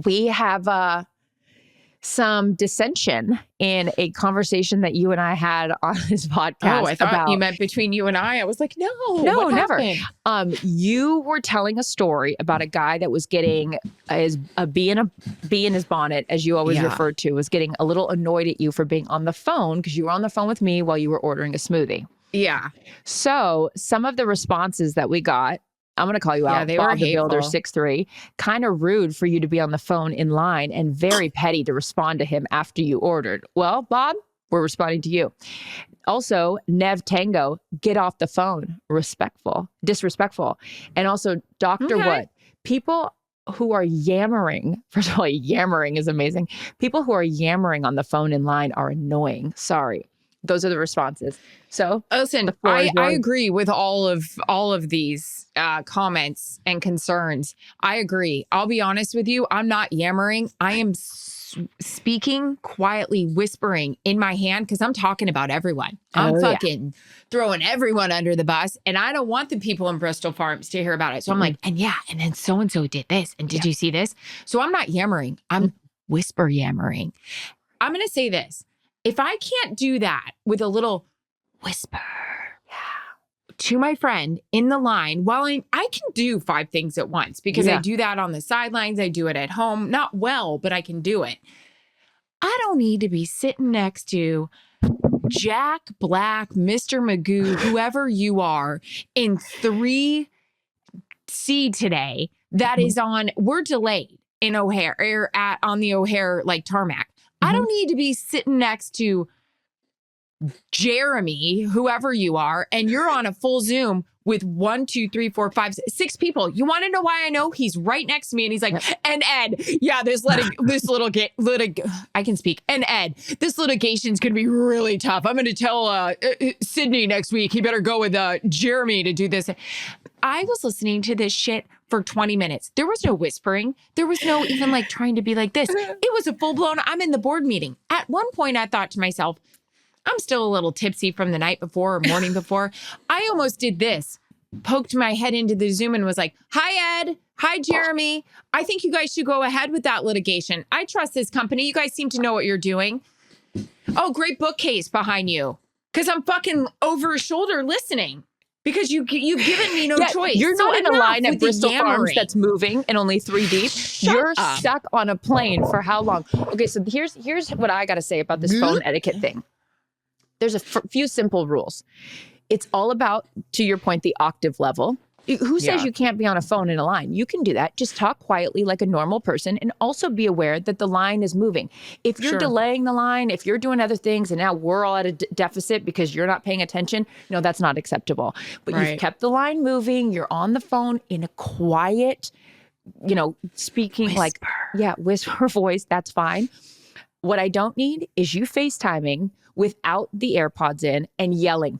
we have some dissension in a conversation that you and I had on this podcast. Oh, I thought you meant between you and I was like, no, what never. happened? You were telling a story about a guy that was getting a bee in his bonnet, as you always referred to, was getting a little annoyed at you for being on the phone because you were on the phone with me while you were ordering a smoothie. Yeah. So some of the responses that we got, I'm going to call you out. They Bob were the Builder hateful. 6'3", kind of rude for you to be on the phone in line and very petty to respond to him after you ordered. Well, Bob, we're responding to you. Also, Nev Tango, get off the phone. Disrespectful. And also, Dr. Wood, people who are yammering, first of all, yammering is amazing. People who are yammering on the phone in line are annoying. Sorry. Those are the responses. So listen, I agree with all of these comments and concerns. I agree. I'll be honest with you. I'm not yammering. I am speaking quietly, whispering in my hand because I'm talking about everyone. I'm fucking throwing everyone under the bus, and I don't want the people in Bristol Farms to hear about it. So I'm like, and then so-and-so did this, and did you see this? So I'm not yammering. I'm whisper yammering. I'm going to say this. If I can't do that with a little whisper to my friend in the line, while I can do 5 things at once because I do that on the sidelines. I do it at home. Not well, but I can do it. I don't need to be sitting next to Jack Black, Mr. Magoo, whoever you are, in 3C today that is on, we're delayed in O'Hare, or on the O'Hare tarmac. I don't need to be sitting next to Jeremy, whoever you are, and you're on a full Zoom with 1, 2, 3, 4, 5, 6 people. You want to know why I know? He's right next to me, and he's like, and Ed, I can speak. And Ed, this litigation's going to be really tough. I'm going to tell Sydney next week, he better go with Jeremy to do this. I was listening to this shit for 20 minutes. There was no whispering. There was no even trying to be like this. It was a full-blown, I'm in the board meeting. At one point, I thought to myself, I'm still a little tipsy from the night before or morning before. I almost did this, poked my head into the Zoom and was like, hi, Ed. Hi, Jeremy. I think you guys should go ahead with that litigation. I trust this company. You guys seem to know what you're doing. Oh, great bookcase behind you. Because I'm fucking over his shoulder listening. Because you've given me no choice. You're not in a line at Bristol Farms that's moving and only 3 deep. You're stuck on a plane for how long? Okay, so here's what I got to say about this phone etiquette thing. There's a few simple rules. It's all about, to your point, the octave level. Who says you can't be on a phone in a line? You can do that. Just talk quietly like a normal person and also be aware that the line is moving. If you're delaying the line, if you're doing other things and now we're all at a deficit because you're not paying attention, no, that's not acceptable. But you've kept the line moving. You're on the phone in a quiet, speaking whisper voice. That's fine. What I don't need is you FaceTiming without the AirPods in and yelling.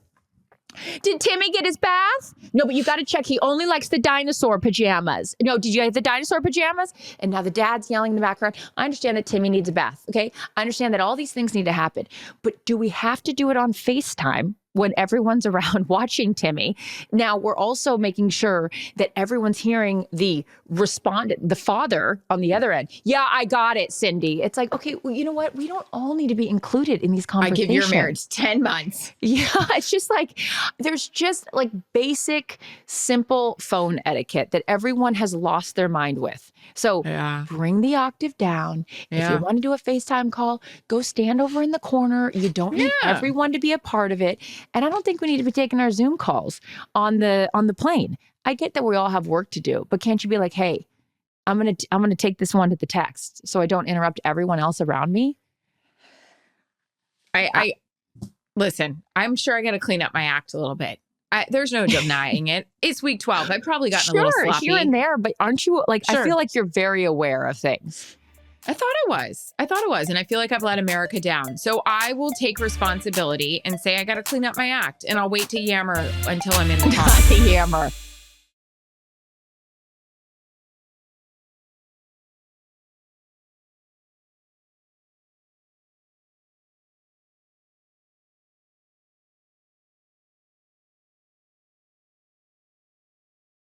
Did Timmy get his bath? No, but you got to check. He only likes the dinosaur pajamas. No, did you get the dinosaur pajamas? And now the dad's yelling in the background. I understand that Timmy needs a bath, okay? I understand that all these things need to happen. But do we have to do it on FaceTime when everyone's around watching Timmy? Now, we're also making sure that everyone's hearing the respondent, the father on the other end. Yeah, I got it, Cindy. It's like, okay, well, you know what? We don't all need to be included in these conversations. I give your marriage 10 months. Yeah, it's just there's just basic, simple phone etiquette that everyone has lost their mind with. So bring the octave down. If you want to do a FaceTime call, go stand over in the corner. You don't need everyone to be a part of it. And I don't think we need to be taking our Zoom calls on the plane. I get that we all have work to do, but can't you be like, hey, I'm gonna take this one to the text so I don't interrupt everyone else around me? I listen, I'm sure I got to clean up my act a little bit. There's no denying it. It's week 12. I've probably gotten a little sloppy. Here and there, but aren't you I feel like you're very aware of things. I thought it was. And I feel like I've let America down. So I will take responsibility and say I got to clean up my act. And I'll wait to yammer until I'm in the car. Not to yammer.